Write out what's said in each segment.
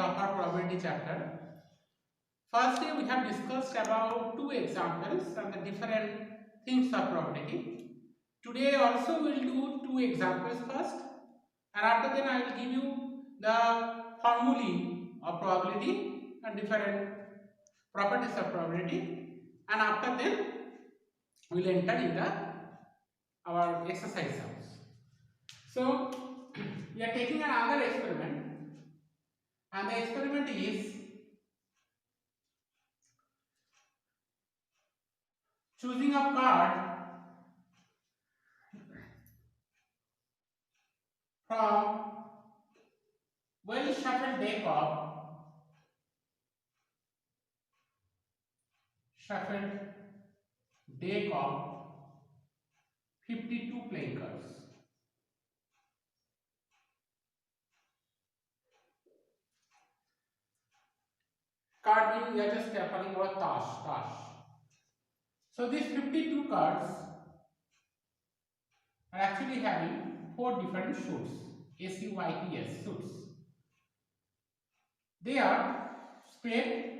of our probability chapter. First day we have discussed about two examples and the different things of probability. Today also we will do two examples first, and after then I will give you the formulae of probability and different properties of probability, and after then we will enter in our exercise house. So we are taking another experiment, and the experiment is choosing a card from well shuffled deck of 52 playing cards. Card means we are just talking about tash. So these 52 cards are actually having 4 different suits, SUITS suits. They are spade,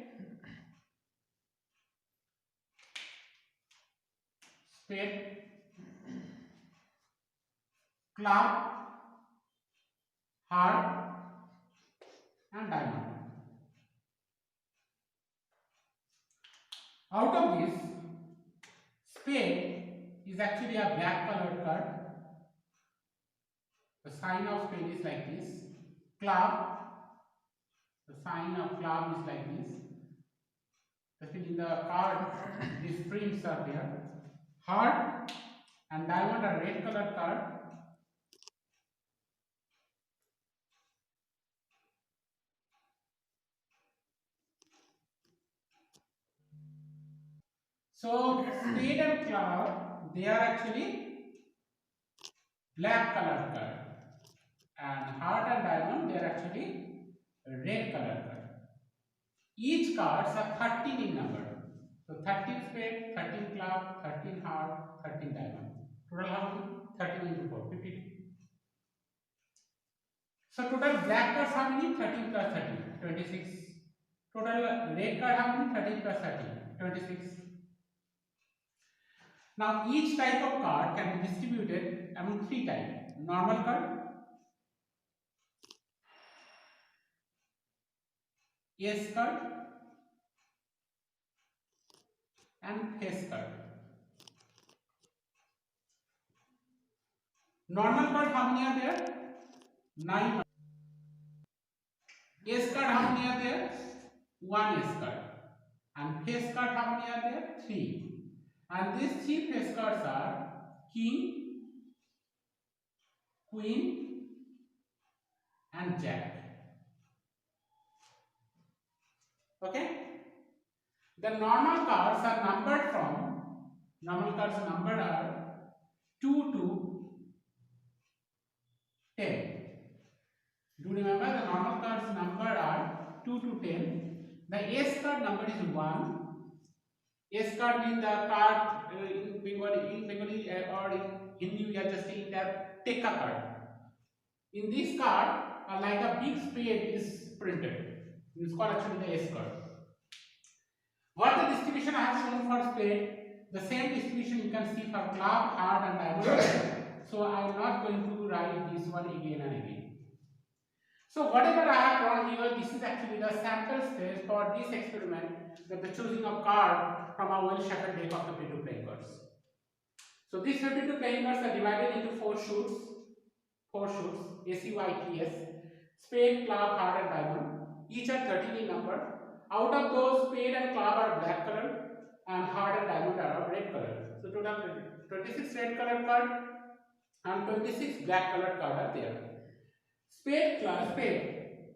club, heart and diamond. Out of this, spade is actually a black colored card. The sign of spade is like this. Club, the sign of club is like this. In the card, these strings are there. Heart and diamond are red colored card. So spade and club, they are actually black colored card, and heart and diamond, they are actually red colored card. Each cards are 13 in number. So 13 spade, 13 club, 13 heart, 13 diamond. Total how many? 13 into 4, 52. So total black cards how many? 13 plus 13, 26. Total red card how many? 13 plus 13, 26. Now each type of card can be distributed among 3 types. Normal card, S card and face card. Normal card how many are there? 9. S card how many are there? 1 S card. And face card how many are there? 3. And these 3 face cards are king, queen and jack. Okay? The normal cards are numbered from, normal cards numbered are 2 to 10. Do you remember the normal cards numbered are 2 to 10. The S card number is 1. S card means the card in Bengali or in Hindi we are just saying that Tekka card. In this card, like a big spade is printed. It's called actually the S card. What the distribution I have shown for spade, the same distribution you can see for club, heart and diamond. So I am not going to write this one again and again. So whatever I have drawn here, this is actually the sample space for this experiment, that the choosing of card from a well-shuffled deck of the 52 playing cards. So these 52 playing cards are divided into 4 shoots, SUITS, spade, club, heart and diamond. Each are 13 in number. Out of those, spade and club are black colored and heart and diamond are red colored. So total 26 red colored card and 26 black colored card are there. Spade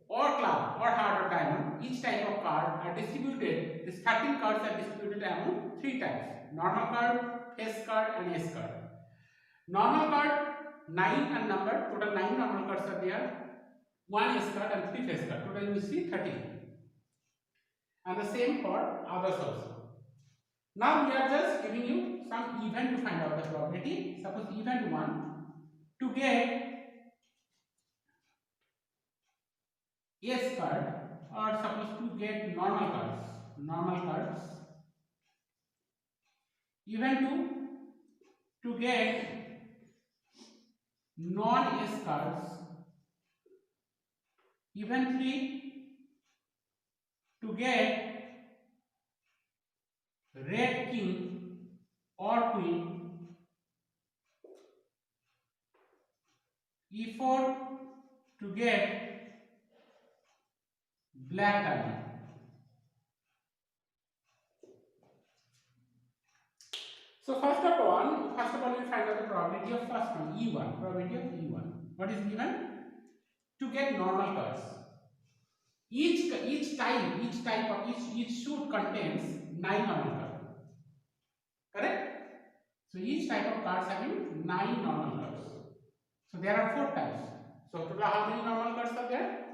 or club or heart or diamond, each type of card are distributed, these 13 cards are distributed among 3 types. Normal card, face card and S card. Normal card 9 and number, total 9 normal cards are there, 1 S card and 3 face card, total you see 13. And the same for others also. Now we are just giving you some event to find out the probability. Suppose event 1, to get S card, or suppose to get normal cards, even to get non-S cards, even 3 to get red king or queen, E4 to get black diamond. So first of all, we find out the probability of first one, E1, probability of E1. What is given? To get normal cards. Each suit contains 9 normal cards. Correct? So each type of cards having 9 normal cards. So there are 4 types. So total how many normal cards are there?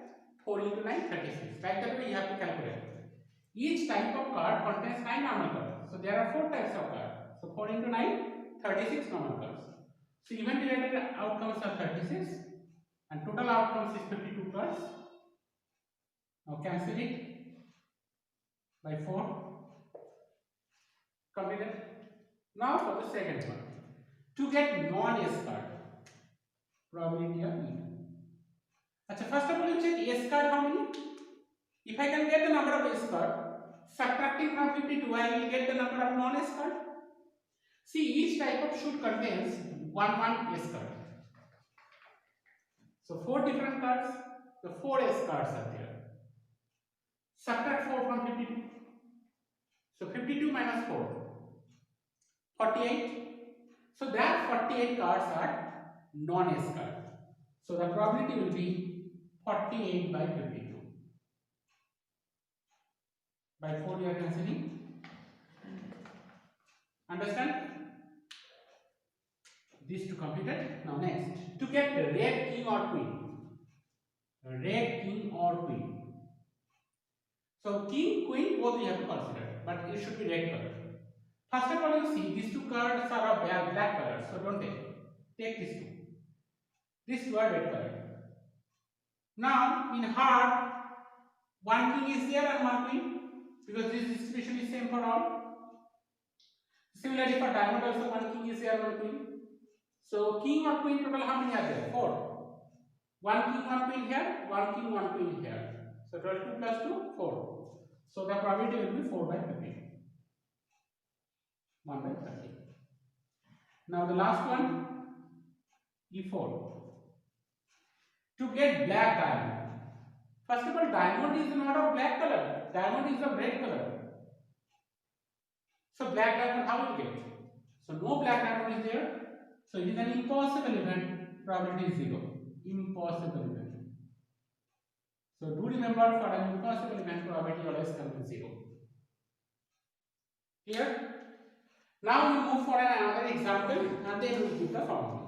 4 into 9, 36. Like that way you have to calculate. Each type of card contains 9 normal cards. So there are 4 types of cards. So 4 into 9, 36 normal cards. So event related outcomes are 36 and total outcomes is 52 cards. Now cancel it by 4. Completed. Now for the second one. To get non-S card, probability of E2. Achha, first of all you check S card how many? If I can get the number of S card, subtracting from 52, I will get the number of non-S card. See, each type of shoot contains one S card. So 4 different cards, the 4 S cards are there. Subtract 4 from 52. So 52 minus 4, 48. So that 48 cards are non-S cards. So the probability will be 48 by 52. By 4 you are considering. Understand? These two completed. Now next, to get the red king or queen. Red king or queen. So king, queen both you have to consider, but it should be red color. First of all, you see these 2 cards are of black color, so don't take. Take these 2. These 2 are red color. Now in heart, 1 king is there and 1 queen, because this distribution is same for all. Similarly for diamond also 1 king is there, 1 queen. So king or queen total how many are there? 4. 1 king, 1 queen here, 1 king, 1 queen here. So total 2 plus 2, 4. So the probability will be 4 by 50. 1 by 30. Now the last one, E4. To get black diamond. First of all, diamond is not of black color. Diamond is of red color. So black diamond how will you get? So no black diamond is there. So it is an impossible event. Probability is 0. Impossible event. So do remember, for an impossible event, probability always comes to 0. Clear? Now we move for another example and then we will give the formula.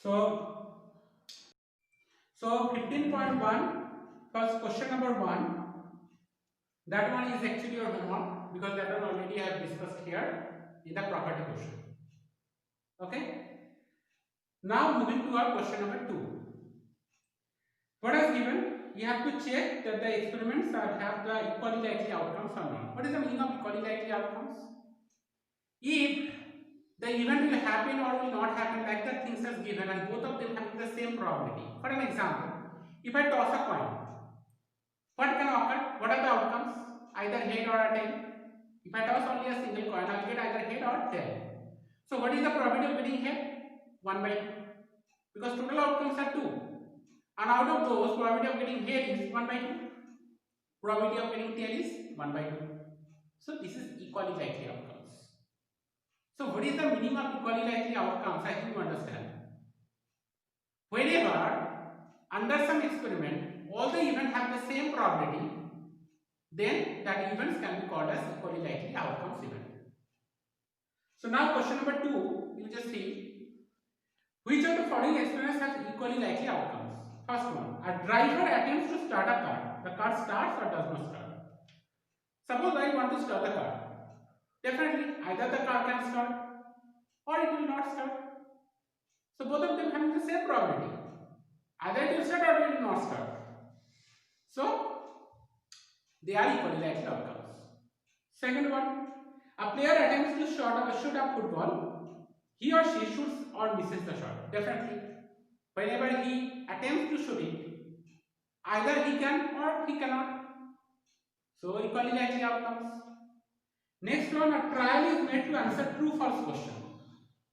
So 15.1, first question number 1. That one is actually your homework because that one already I have discussed here in the property question. Okay. Now moving to our question number 2. What is given? You have to check that the experiments have the equally likely outcomes or not. What is the meaning of equally likely outcomes? If the event will happen or will not happen like the things as given and both of them having the same probability. For an example, if I toss a coin, what can occur? What are the outcomes? Either head or a tail. If I toss only a single coin, I will get either head or tail. So what is the probability of getting head? 1 by 2. Because total outcomes are 2. And out of those, probability of getting head is 1 by 2. Probability of getting tail is 1 by 2. So this is equally likely outcomes. So what is the meaning of equally likely outcomes? I think you understand. Whenever under some experiment all the events have the same probability, then that events can be called as equally likely outcomes event. So now question number 2, you just see which of the following experiments has equally likely outcomes. First one, a driver attempts to start a car. The car starts or does not start. Suppose I want to start the car. Definitely either the car can start or it will not start. So both of them having the same probability. Either it will start or it will not start. So they are equally likely outcomes. Second one, a player attempts to shoot a football. He or she shoots or misses the shot. Definitely, whenever he attempts to shoot it, either he can or he cannot. So equally likely outcomes. Next one, a trial is made to answer true/false question.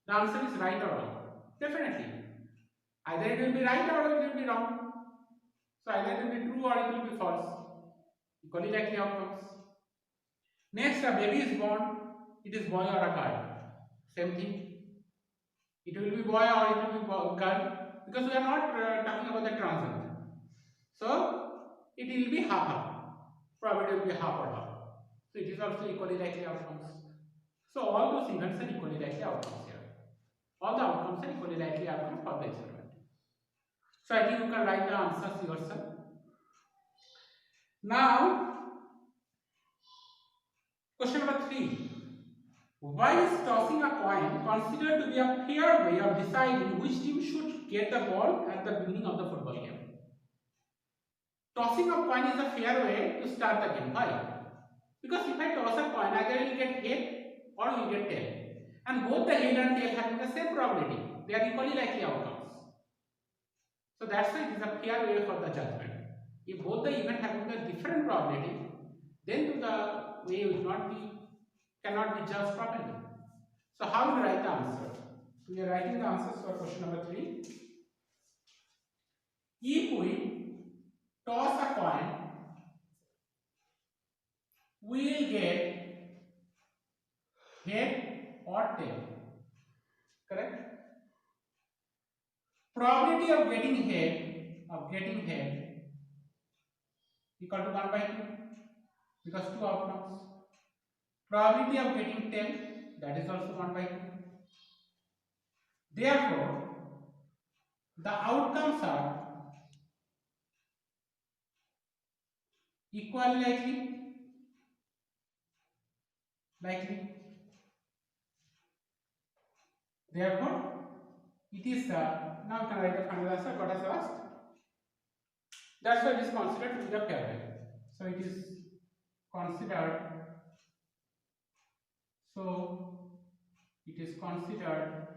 The answer is right or wrong. Definitely, either it will be right or it will be wrong. So either it will be true or it will be false. Equally likely outcomes. Next, a baby is born. It is boy or a girl. Same thing. It will be boy or it will be girl because we are not talking about the transgender. So it will be half. Probability will be half or half. So it is also equally likely outcomes. So all those events are equally likely outcomes here. All the outcomes are equally likely outcomes for the experiment. So I think you can write the answers yourself. Now, question number 3. Why is tossing a coin considered to be a fair way of deciding which team should get the ball at the beginning of the football game? Tossing a coin is a fair way to start the game. Why? Because if I toss a coin, either you will get head or you will get tail. And both the head and tail having the same probability. They are equally likely outcomes. So that's why it is a fair way for the judgment. If both the event having the different probability, then the way will cannot be judged properly. So how will we write the answer? We are writing the answers for question number 3. If we toss a coin, we will get head or tail. Correct? Probability of getting head equal to 1 by 2 because 2 outcomes. Probability of getting tail, that is also 1 by 2. Therefore, the outcomes are equally likely. Therefore, it is now you can write the final answer. What is asked? That's why it is considered to be the fair way. So it is considered. So it is considered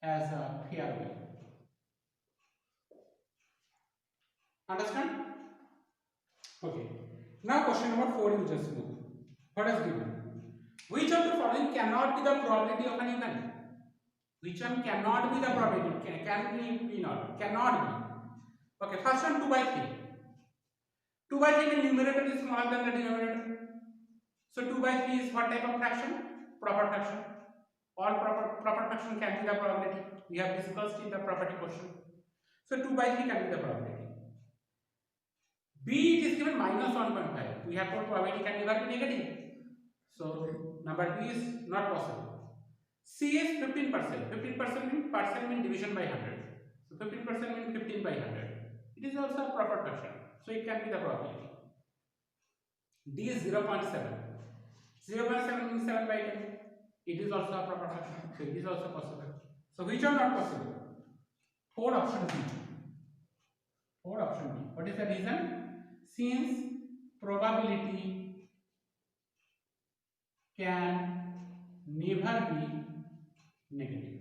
as a fair way. Understand? Okay. Now question number 4 you just move. What is given? Which of the following cannot be the probability of an event? Which one cannot be the probability? Can be not? Cannot be. Okay, first one 2 by 3. 2 by 3 means numerator is smaller than the denominator. So 2 by 3 is what type of fraction? Proper fraction. All proper fraction can be the probability. We have discussed in the property question. So 2 by 3 can be the probability. B, it is given minus 1.5. We have told probability can never be negative. So number D is not possible. C is 15%. 15% means division by 100. So 15% means 15 by 100. It is also a proper fraction. So it can be the probability. D is 0.7. 0.7 means 7 by 10. It is also a proper fraction. So it is also possible. So which are not possible? 4 option B. 4 option B. What is the reason? Since probability can never be negative.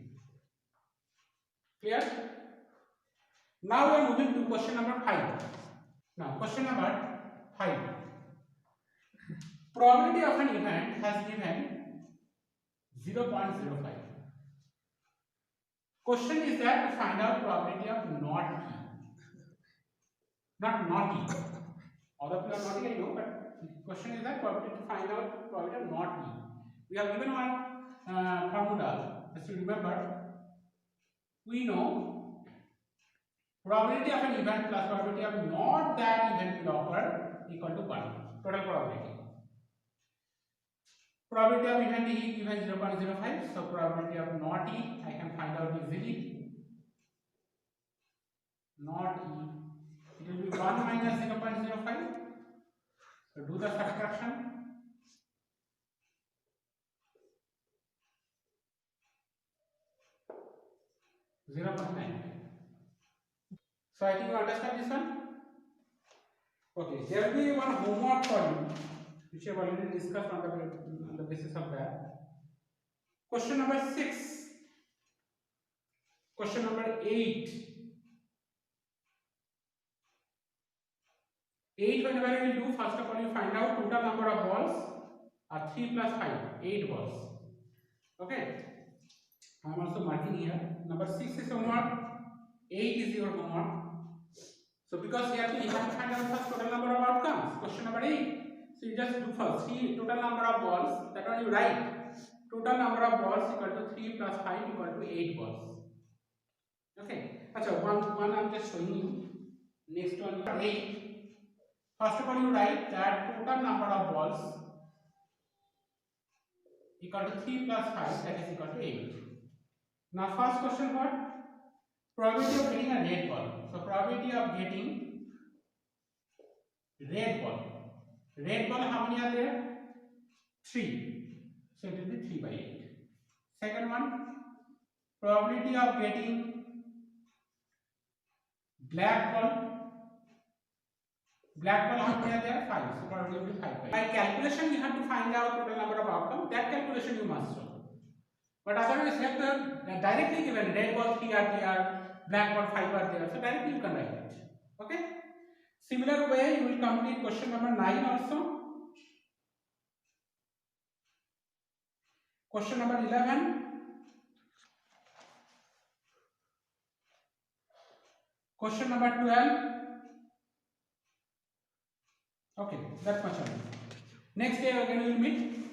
Clear? Now we are moving to question number 5. Now question number 5. Probability of an event has given 0.05. Question is that to find out probability of not E. Not naughty. All of you are naughty, I know, but question is that probability to find out probability of not E. We have given one formula. Just to remember, we know probability of an event plus probability of not that event will occur equal to 1. Total probability. Probability of event E given 0.05. So probability of not E I can find out easily. Not E. It will be 1 minus 0.05. So do the subtraction. So I think you understand this one. Okay, there will be one homework for you, which I have already discussed on the basis of that. Question number 6. Question number 8. 8, whenever you will do, first of all you find out total number of balls are 3 plus 5, 8 balls. Okay. I am also marking here. Number 6 is homework. 8 is your homework. So because here you have to find out first total number of outcomes. Question number 8. So you just do first. See total number of balls. That one you write. Total number of balls equal to 3 plus 5 equal to 8 balls. Okay. Achha, one I am just showing you. Next one 8. First of all you write that total number of balls equal to 3 plus 5, that is equal to 8. Now first question what? Probability of getting a red ball. So probability of getting red ball. Red ball, how many are there? 3. So it will be 3 by 8. Second one, probability of getting black ball. Black ball, how many are there? 5. So probability will be 5 by 8. By calculation you have to find out total number of outcomes. That calculation you must solve. But otherwise you have to directly given red ball 3 are there, black ball 5 are there. So directly you can write it. Okay. Similar way you will complete question number 9 also. Question number 11. Question number 12. Okay, that's much only. Next day again we will meet.